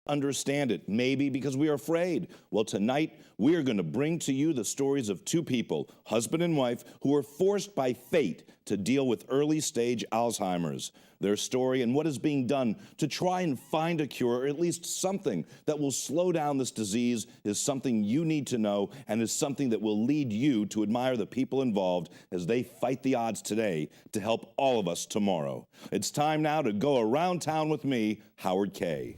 understand it, maybe because we are afraid. Well, tonight, we are going to bring to you the stories of two people, husband and wife, who were forced by fate to deal with early-stage Alzheimer's. Their story and what is being done to try and find a cure, or at least something that will slow down this disease, is something you need to know and is something that will lead you to admire the people involved as they fight the odds today to help all of us tomorrow. It's time now to go around town with me, Howard Kaye.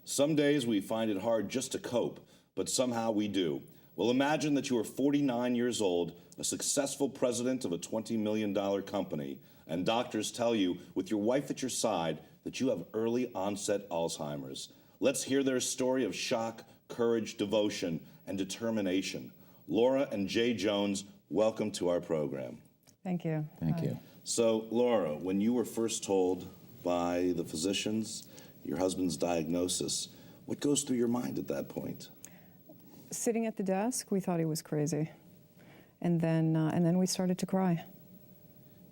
Some days we find it hard just to cope, but somehow we do. Well, imagine that you are 49 years old, a successful president of a $20 million company, and doctors tell you, with your wife at your side, that you have early onset Alzheimer's. Let's hear their story of shock, courage, devotion, and determination. Laura and Jay Jones, welcome to our program. Thank you. Thank you. So, Laura, when you were first told by the physicians your husband's diagnosis, what goes through your mind at that point? Sitting at the desk, we thought he was crazy. And then we started to cry.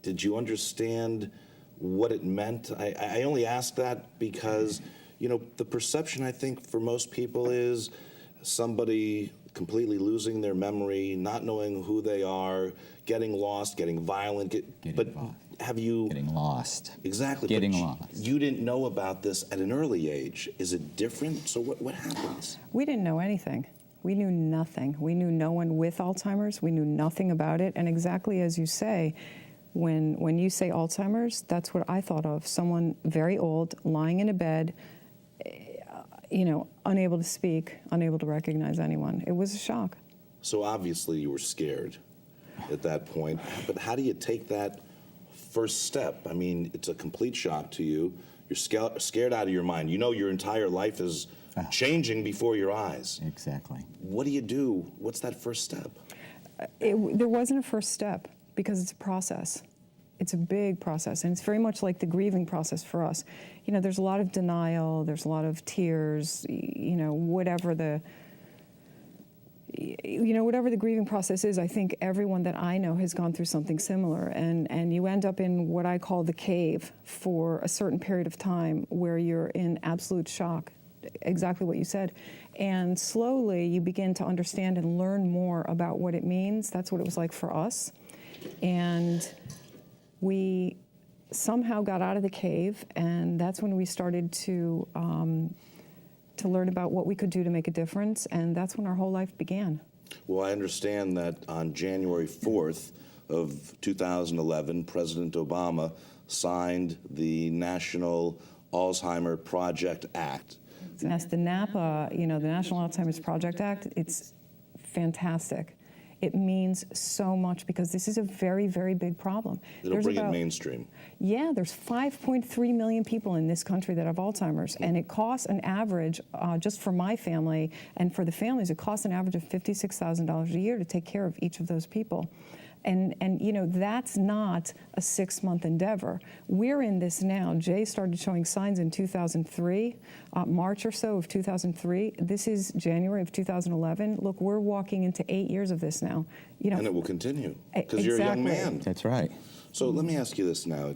Did you understand what it meant? I only ask that because, you know, the perception, I think, for most people is somebody completely losing their memory, not knowing who they are, getting lost, getting violent. Getting lost. Exactly. Getting lost. You didn't know about this at an early age. Is it different? So what happens? We didn't know anything. We knew nothing. We knew no one with Alzheimer's. We knew nothing about it. And exactly as you say, when you say Alzheimer's, that's what I thought of. Someone very old, lying in a bed, you know, unable to speak, unable to recognize anyone. It was a shock. So obviously you were scared at that point. But how do you take that first step? I mean, it's a complete shock to you. You're scared out of your mind. You know your entire life is changing before your eyes. Exactly. What do you do? What's that first step? There wasn't a first step because it's a process. It's a big process, and it's very much like the grieving process for us. You know, there's a lot of denial, there's a lot of tears, you know, whatever the grieving process is. I think everyone that I know has gone through something similar, and you end up in what I call the cave for a certain period of time where you're in absolute shock, exactly what you said. And slowly you begin to understand and learn more about what it means. That's what it was like for us. And we somehow got out of the cave, and that's when we started to learn about what we could do to make a difference, and that's when our whole life began. Well, I understand that on January 4th of 2011, President Obama signed the National Alzheimer Project Act. That's the NAPA, you know, the National Alzheimer's Project Act. It's fantastic. It means so much because this is a very, very big problem. It'll bring it mainstream. Yeah, there's 5.3 million people in this country that have Alzheimer's, and it costs an average, just for my family and for the families, it costs an average of $56,000 a year to take care of each of those people. And you know, that's not a 6-month endeavor. We're in this now. Jay started showing signs in 2003, March or so of 2003. This is January of 2011. Look, we're walking into 8 years of this now. You know, and it will continue because you're a young man. That's right. So let me ask you this now.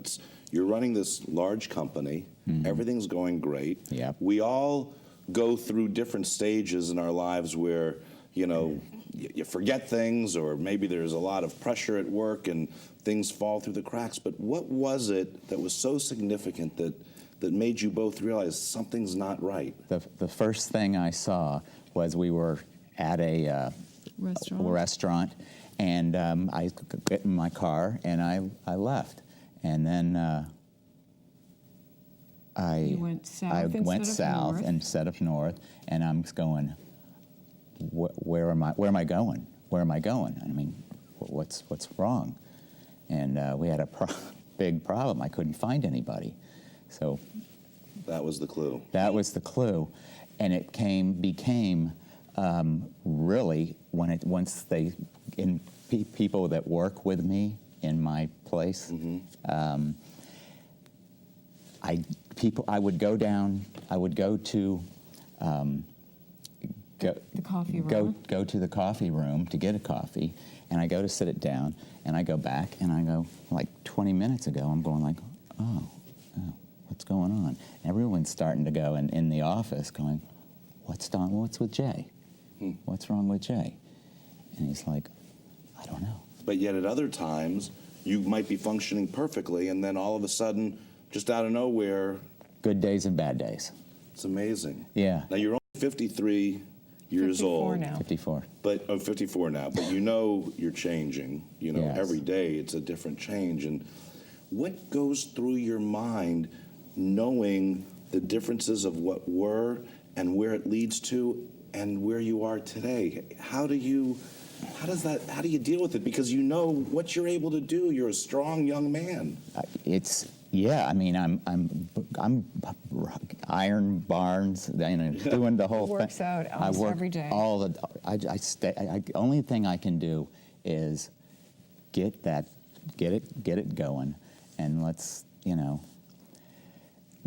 You're running this large company. Mm-hmm. Everything's going great. Yep. We all go through different stages in our lives where, you know, you forget things, or maybe there's a lot of pressure at work and things fall through the cracks. But what was it that was so significant that made you both realize something's not right? The first thing I saw was we were at a restaurant, and I got in my car and I left, and then I went south instead of north, and I'm going, where am I going? Where am I going? I mean, what's wrong? And we had a big problem. I couldn't find anybody. So that was the clue. That was the clue, and it became really when people that work with me in my place. Mm-hmm. I would go to The coffee room. Go to the coffee room to get a coffee, and I go to sit it down, and I go back, and I go, like 20 minutes ago, I'm going like, oh, what's going on? Everyone's starting to go in the office going, what's with Jay? What's wrong with Jay? And he's like, I don't know. But yet at other times, you might be functioning perfectly, and then all of a sudden, just out of nowhere... Good days and bad days. It's amazing. Yeah. Now, you're only 53 years 54 old. now. 54. But 54 now, but you know you're changing. You know, Yes. every day it's a different change. And what goes through your mind knowing the differences of what were and where it leads to and where you are today? How do you deal with it? Because you know what you're able to do. You're a strong young man. Yeah. I mean, I'm iron barns, doing the whole thing. Works out almost every day. Only thing I can do is get it going, and let's,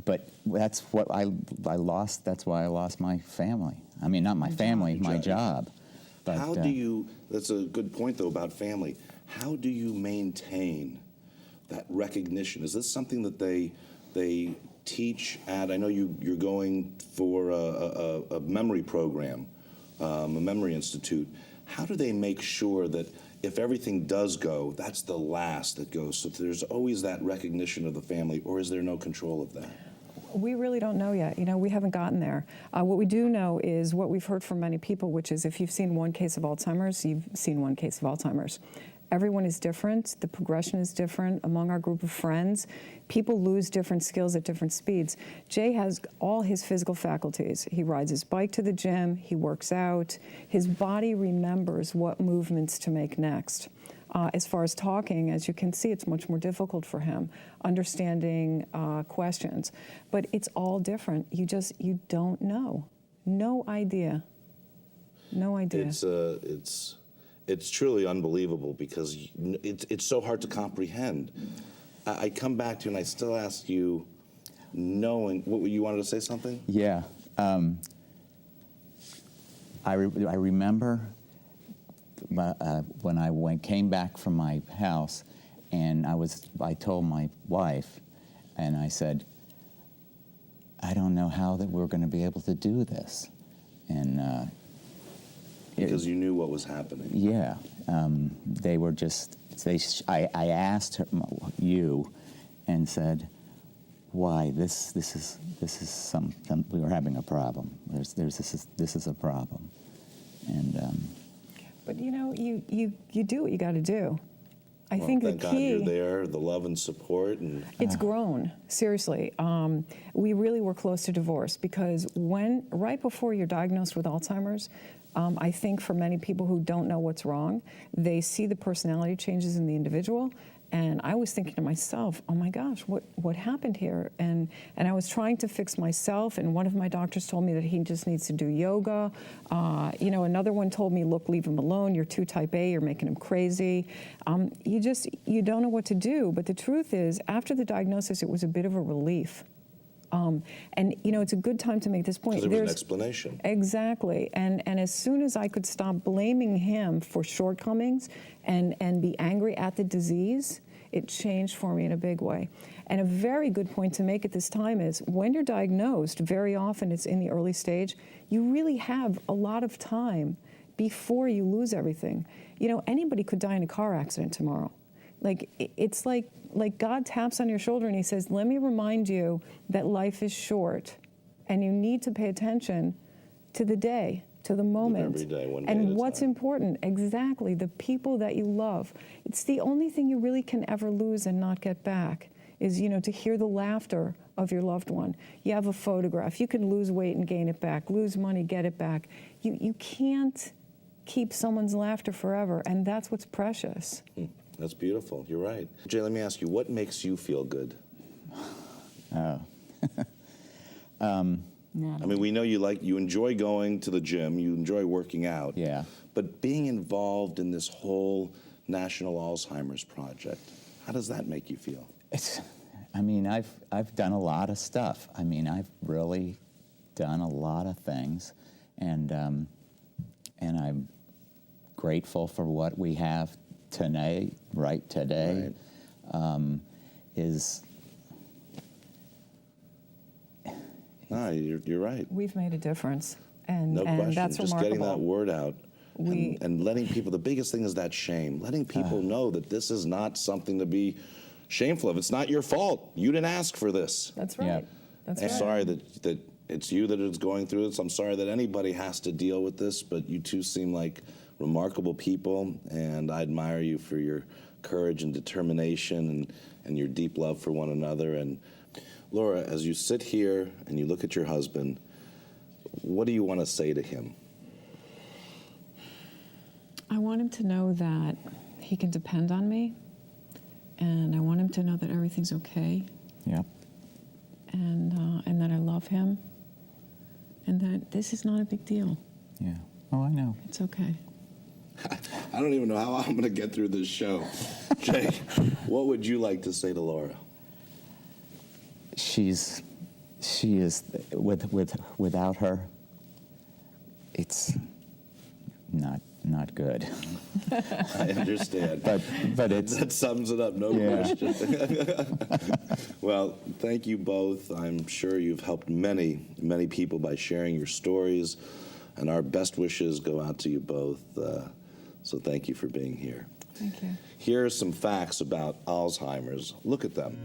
But that's what I lost. That's why I lost my family. I mean, not my family, my job. But, how do you? That's a good point though about family. How do you maintain that recognition? Is this something that they teach at? I know you're going for a memory program, a memory institute. How do they make sure that if everything does go, that's the last that goes? So there's always that recognition of the family, or is there no control of that? We really don't know yet. We haven't gotten there. What we do know is what we've heard from many people, which is if you've seen one case of Alzheimer's, you've seen one case of Alzheimer's. Everyone is different. The progression is different among our group of friends. People lose different skills at different speeds. Jay has all his physical faculties. He rides his bike to the gym. He works out. His body remembers what movements to make next. As far as talking, as you can see, it's much more difficult for him, understanding questions. But it's all different. You don't know. No idea. No idea. It's truly unbelievable because it's so hard to comprehend. I come back to you and I still ask you, knowing, what you wanted to say something? Yeah. I remember when I came back from my house, and I told my wife, and I said, I don't know how that we're going to be able to do this, and because you knew what was happening. Yeah, they were just. I asked you, and said, why this is something, we were having a problem. This is a problem, and. But you do what you got to do. I think the key. Thank God you're there, the love and support, and it's grown, seriously. We really were close to divorce because right before you're diagnosed with Alzheimer's, I think for many people who don't know what's wrong, they see the personality changes in the individual. And I was thinking to myself, oh my gosh, what happened here? And I was trying to fix myself, and one of my doctors told me that he just needs to do yoga. Another one told me, look, leave him alone. You're too type A, you're making him crazy. You don't know what to do. But the truth is, after the diagnosis, it was a bit of a relief. It's a good time to make this point. Because there was an explanation. Exactly. And as soon as I could stop blaming him for shortcomings and be angry at the disease, it changed for me in a big way. And a very good point to make at this time is when you're diagnosed, very often it's in the early stage, you really have a lot of time before you lose everything. Anybody could die in a car accident tomorrow. It's like God taps on your shoulder and he says, let me remind you that life is short and you need to pay attention to the day, to the moment. Every day, one day and at a what's time. Important, exactly, the people that you love. It's the only thing you really can ever lose and not get back is, to hear the laughter of your loved one. You have a photograph. You can lose weight and gain it back, lose money, get it back. You can't keep someone's laughter forever, and that's what's precious. That's beautiful. You're right. Jay, let me ask you, what makes you feel good? Oh. I mean, we know you enjoy going to the gym, you enjoy working out. Yeah. But being involved in this whole National Alzheimer's Project, how does that make you feel? I've done a lot of stuff. I've really done a lot of things, and I'm grateful for what we have today, right today. Right. Is No, you're right. We've made a difference, and No question. that's Just remarkable. getting that word out. And letting people, the biggest thing is that shame. Letting people know that this is not something to be shameful of. It's not your fault. You didn't ask for this. That's right. Yeah. That's I'm right. sorry that it's you that is going through this. I'm sorry that anybody has to deal with this, but you two seem like remarkable people, and I admire you for your courage and determination and your deep love for one another. And Laura, as you sit here and you look at your husband, what do you want to say to him? I want him to know that he can depend on me, and I want him to know that everything's okay, yeah. and that I love him, and that this is not a big deal. Yeah. Oh, I know. It's okay. I don't even know how I'm going to get through this show. Jay, what would you like to say to Laura? She is without her, it's not good. I understand. But it's That sums it up, no question. Well, thank you both. I'm sure you've helped many, many people by sharing your stories, and our best wishes go out to you both. So thank you for being here. Thank you. Here are some facts about Alzheimer's. Look at them.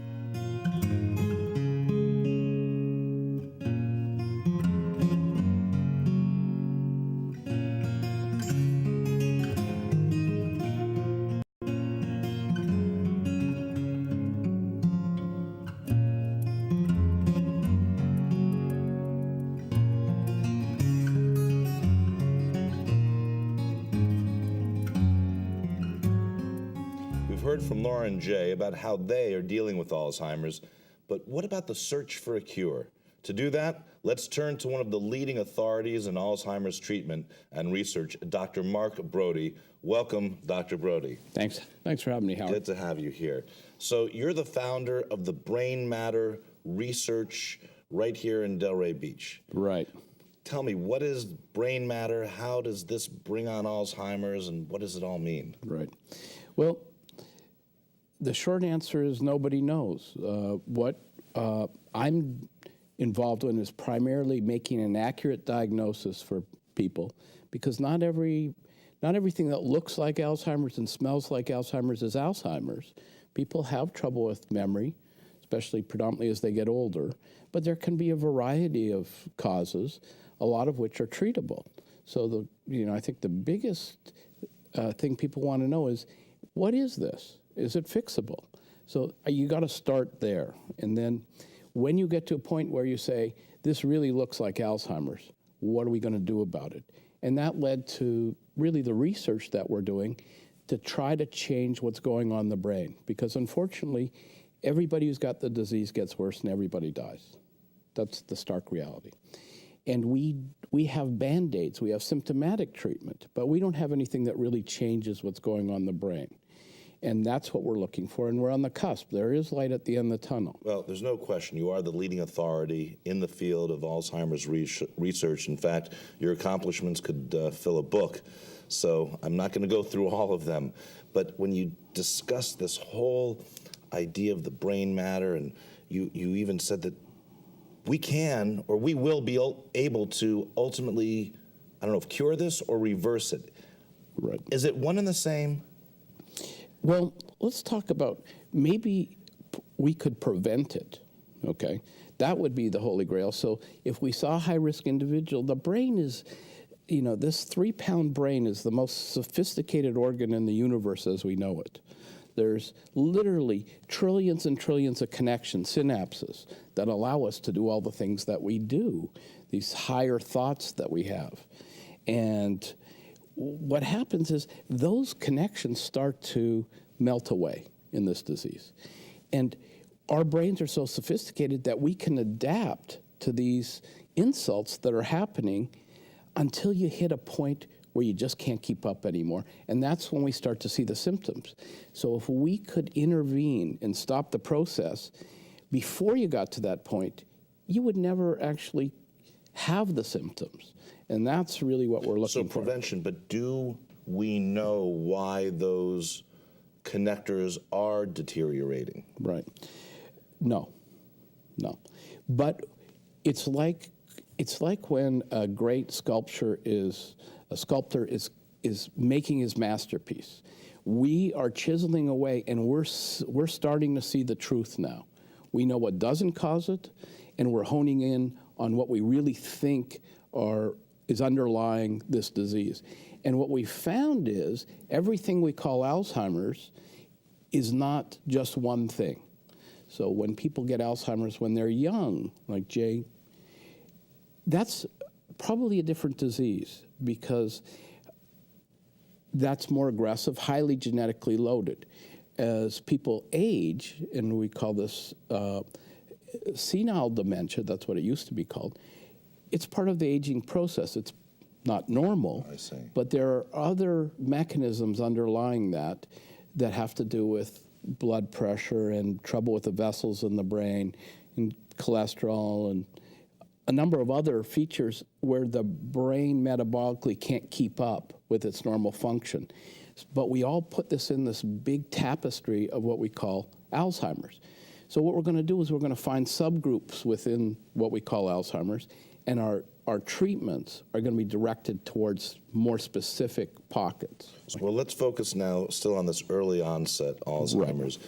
We've heard from Laura and Jay about how they are dealing with Alzheimer's, but what about the search for a cure? To do that, let's turn to one of the leading authorities in Alzheimer's treatment and research, Dr. Mark Brody. Welcome, Dr. Brody. Thanks for having me, Howard. Good to have you here. So you're the founder of the Brain Matter Research right here in Delray Beach. Right. Tell me, what is Brain Matter? How does this bring on Alzheimer's, and what does it all mean? Right. Well, the short answer is nobody knows. What I'm involved in is primarily making an accurate diagnosis for people, because not everything that looks like Alzheimer's and smells like Alzheimer's is Alzheimer's. People have trouble with memory, especially predominantly as they get older, but there can be a variety of causes, a lot of which are treatable. So I think the biggest thing people want to know is, what is this? Is it fixable? So you got to start there. And then when you get to a point where you say, this really looks like Alzheimer's, what are we going to do about it? And that led to really the research that we're doing to try to change what's going on in the brain. Because unfortunately, everybody who's got the disease gets worse and everybody dies. That's the stark reality. And we have Band-Aids, we have symptomatic treatment, but we don't have anything that really changes what's going on in the brain. And that's what we're looking for, and we're on the cusp. There is light at the end of the tunnel. Well, there's no question. You are the leading authority in the field of Alzheimer's research. In fact, your accomplishments could fill a book. So I'm not going to go through all of them. But when you discuss this whole idea of the brain matter, and you even said that we can, or we will be able to ultimately, I don't know if cure this or reverse it. Right. Is it one and the same? Well, let's talk about maybe we could prevent it, okay? That would be the holy grail. So if we saw a high-risk individual, the brain is, this 3-pound brain is the most sophisticated organ in the universe as we know it. There's literally trillions and trillions of connections, synapses, that allow us to do all the things that we do, these higher thoughts that we have. And what happens is those connections start to melt away in this disease. And our brains are so sophisticated that we can adapt to these insults that are happening until you hit a point where you just can't keep up anymore. And that's when we start to see the symptoms. So if we could intervene and stop the process before you got to that point, you would never actually have the symptoms. And that's really what we're looking for. So prevention, but do we know why those connectors are deteriorating? Right. No. But it's like when a great sculptor is making his masterpiece. We are chiseling away, and we're starting to see the truth now. We know what doesn't cause it, and we're honing in on what we really think is underlying this disease. And what we found is everything we call Alzheimer's is not just one thing. So when people get Alzheimer's when they're young, like Jay, that's probably a different disease because that's more aggressive, highly genetically loaded. As people age, and we call this senile dementia, that's what it used to be called, it's part of the aging process. It's not normal, I see. But there are other mechanisms underlying that have to do with blood pressure and trouble with the vessels in the brain and cholesterol and a number of other features where the brain metabolically can't keep up with its normal function. But we all put this in this big tapestry of what we call Alzheimer's. So what we're going to do is we're going to find subgroups within what we call Alzheimer's, and our treatments are going to be directed towards more specific pockets. Well, let's focus now still on this early onset Alzheimer's.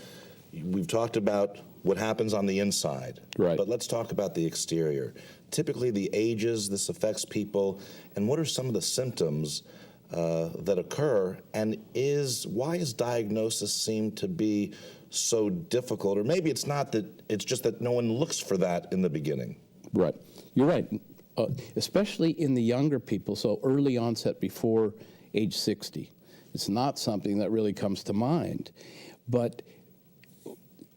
Right. We've talked about what happens on the inside, right. But let's talk about the exterior. Typically the ages this affects people, and what are some of the symptoms that occur, and why is diagnosis seem to be so difficult? Or maybe it's not that, it's just that no one looks for that in the beginning. Right, you're right. Especially in the younger people, so early onset before age 60. It's not something that really comes to mind. But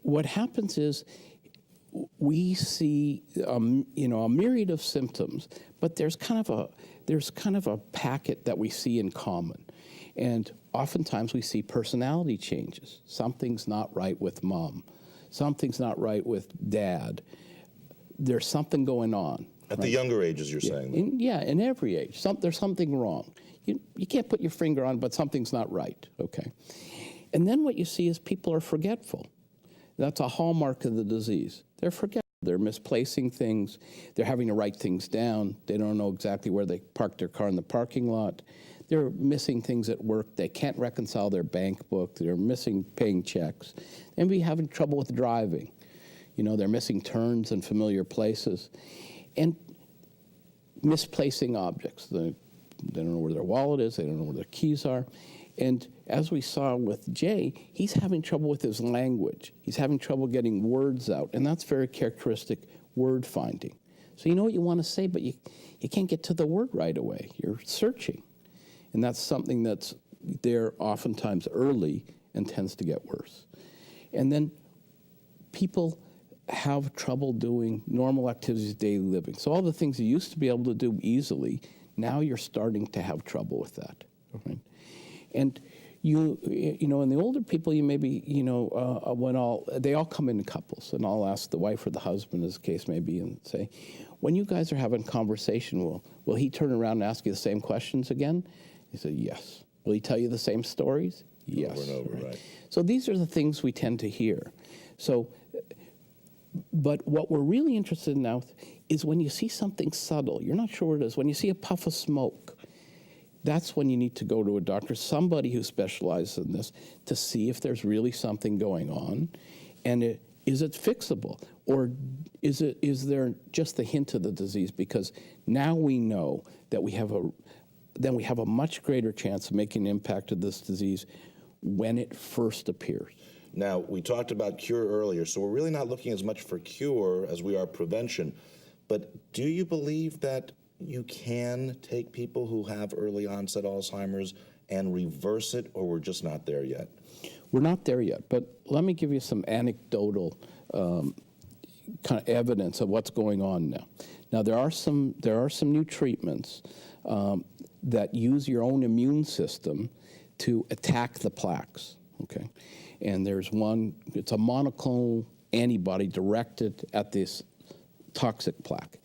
what happens is we see a myriad of symptoms, but there's kind of a packet that we see in common. And oftentimes we see personality changes. Something's not right with mom. Something's not right with dad. There's something going on. At the younger ages, you're saying? In every age. There's something wrong. You can't put your finger on, but something's not right, okay? And then what you see is people are forgetful. That's a hallmark of the disease. They're forgetful. They're misplacing things. They're having to write things down. They don't know exactly where they parked their car in the parking lot. They're missing things at work. They can't reconcile their bank book. They're missing paying checks. And be having trouble with driving. They're missing turns in familiar places. And misplacing objects. They don't know where their wallet is. They don't know where their keys are. And as we saw with Jay, he's having trouble with his language. He's having trouble getting words out. And that's very characteristic word finding. So you know what you want to say, but you can't get to the word right away. You're searching. And that's something that's there oftentimes early and tends to get worse. And then people have trouble doing normal activities of daily living. So all the things you used to be able to do easily, now you're starting to have trouble with that. Right? And in the older people, you maybe, they all come in couples, and I'll ask the wife or the husband, as the case may be, and say, when you guys are having conversation, will he turn around and ask you the same questions again? He said, yes. Will he tell you the same stories? Yes. Over and over, right. So these are the things we tend to hear. So, but what we're really interested in now is when you see something subtle, you're not sure what it is, when you see a puff of smoke, that's when you need to go to a doctor, somebody who specializes in this, to see if there's really something going on, and is it fixable, or is there just the hint of the disease? Because now we know that we have a much greater chance of making an impact of this disease when it first appears. Now, we talked about cure earlier, so we're really not looking as much for cure as we are prevention. But do you believe that you can take people who have early onset Alzheimer's and reverse it, or we're just not there yet? We're not there yet, but let me give you some anecdotal kind of evidence of what's going on now. Now, there are some new treatments that use your own immune system to attack the plaques, okay? And there's one, it's a monoclonal antibody directed at this toxic plaque.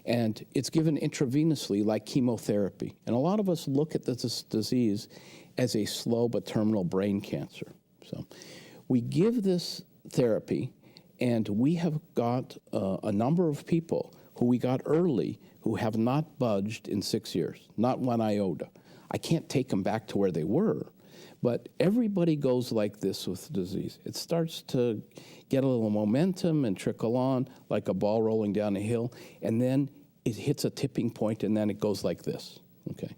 And it's given intravenously like chemotherapy. And a lot of us look at this disease as a slow but terminal brain cancer. So we give this therapy, and we have got a number of people who we got early who have not budged in 6 years, not one iota. I can't take them back to where they were, but everybody goes like this with the disease. It starts to get a little momentum and trickle on like a ball rolling down a hill, and then it hits a tipping point, and then it goes like this, okay?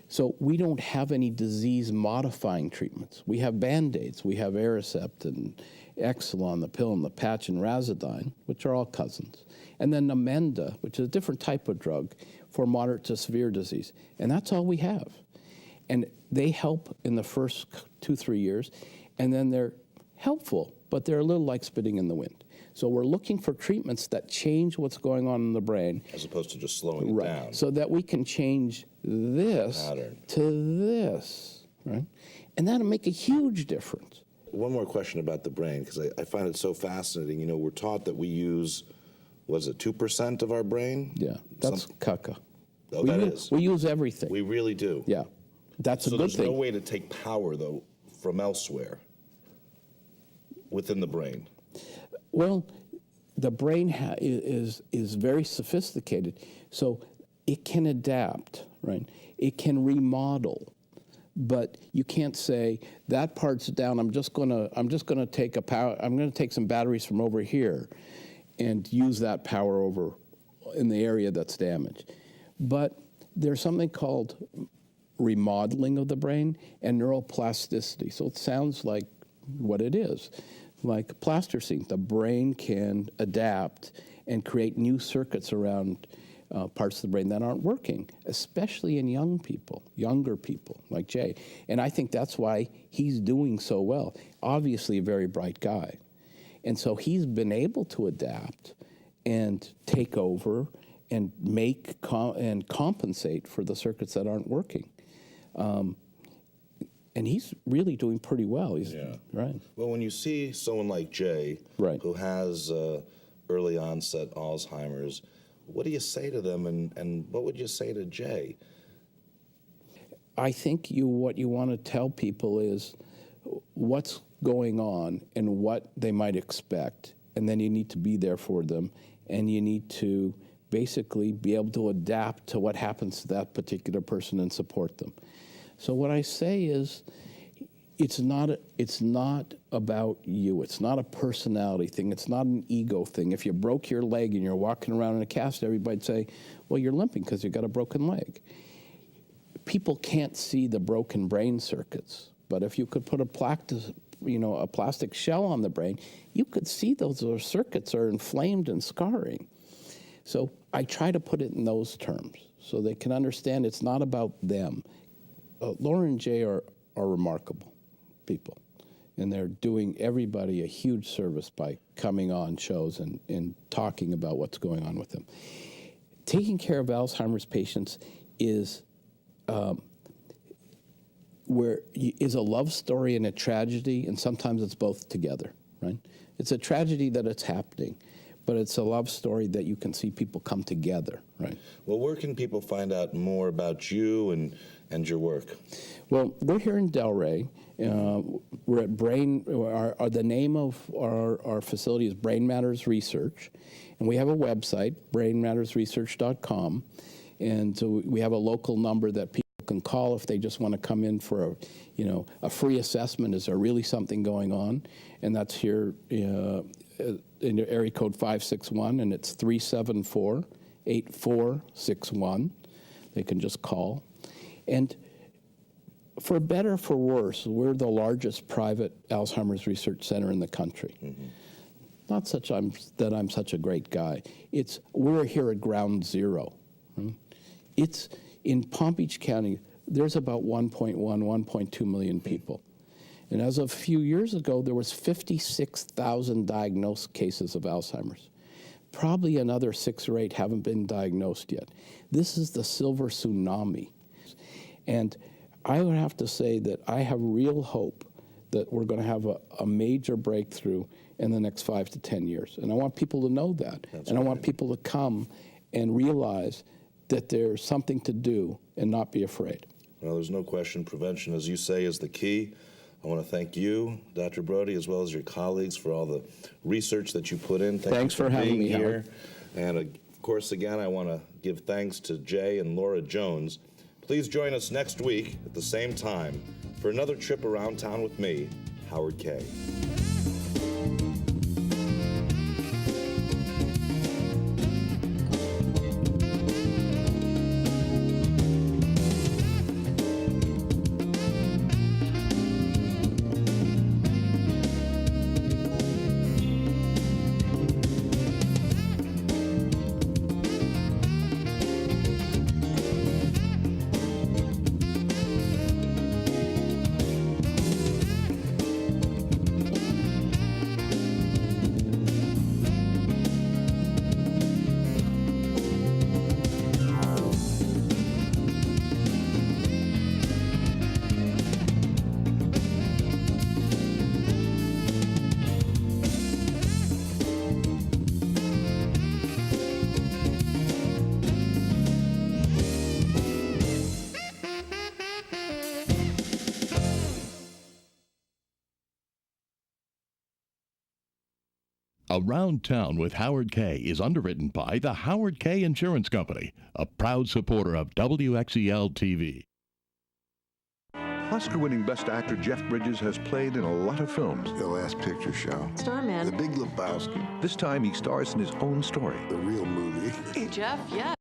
So we don't have any disease-modifying treatments. We have Band-Aids. We have Aricept and Exelon, the pill and the patch, and Razodine, which are all cousins. And then Namenda, which is a different type of drug for moderate to severe disease. And that's all we have. And they help in the first 2-3 years, and then they're helpful, but they're a little like spitting in the wind. So we're looking for treatments that change what's going on in the brain. As opposed to just slowing it down. So that we can change this Pattern. to this, right? And that'll make a huge difference. One more question about the brain, because I find it so fascinating. You know, we're taught that we use, was it 2% of our brain? Yeah, that's caca. Oh, that is. We use everything. We really do. Yeah, that's a So good there's thing. no way to take power, though, from elsewhere within the brain. Well, the brain is very sophisticated, so it can adapt, right? It can remodel, but you can't say that part's down. I'm just gonna take I'm gonna take some batteries from over here, and use that power over in the area that's damaged. But there's something called remodeling of the brain and neuroplasticity. So it sounds like what it is. Like plasticine, the brain can adapt and create new circuits around parts of the brain that aren't working, especially in younger people like Jay. And I think that's why he's doing so well. Obviously a very bright guy. And so he's been able to adapt and take over and make and compensate for the circuits that aren't working. And he's really doing pretty well. Yeah. Right. Well, when you see someone like Jay, Right. who has early onset Alzheimer's, what do you say to them, and what would you say to Jay? I think what you want to tell people is what's going on and what they might expect, and then you need to be there for them, and you need to basically be able to adapt to what happens to that particular person and support them. So what I say is, it's not about you. It's not a personality thing. It's not an ego thing. If you broke your leg and you're walking around in a cast, everybody'd say, well, you're limping because you got a broken leg. People can't see the broken brain circuits, but if you could put a plastic shell on the brain, you could see those circuits are inflamed and scarring. So I try to put it in those terms so they can understand it's not about them. Laura and Jay are remarkable people, and they're doing everybody a huge service by coming on shows and talking about what's going on with them. Taking care of Alzheimer's patients is a love story and a tragedy, and sometimes it's both together, right? It's a tragedy that it's happening, but it's a love story that you can see people come together, right? Well, where can people find out more about you and your work? Well, we're here in Delray. We're at the name of our facility is Brain Matters Research, and we have a website, brainmattersresearch.com, and so we have a local number that people can call if they just want to come in for a free assessment. Is there really something going on? And that's here in area code 561, and it's 374-8461. They can just call. And for better or for worse, we're the largest private Alzheimer's research center in the country. Mm-hmm. Not that I'm such a great guy. We're here at ground zero. Right? It's in Palm Beach County, there's about 1.2 million people. And as of a few years ago, there was 56,000 diagnosed cases of Alzheimer's. Probably another 6 or 8 haven't been diagnosed yet. This is the silver tsunami. And I would have to say that I have real hope that we're going to have a major breakthrough in the next 5 to 10 years. And I want people to know that. And I want people to come and realize that there's something to do and not be afraid. Well, there's no question prevention, as you say, is the key. I want to thank you, Dr. Brody, as well as your colleagues for all the research that you put in. Thanks for having me here. Howard. And of course, again, I want to give thanks to Jay and Laura Jones. Please join us next week at the same time for another trip around town with me, Howard Kaye. Around Town with Howard Kaye is underwritten by the Howard Kaye Insurance Company, a proud supporter of WXEL TV. Oscar-winning Best Actor Jeff Bridges has played in a lot of films. The Last Picture Show. Starman. The Big Lebowski. This time he stars in his own story. The real movie. Jeff, yeah.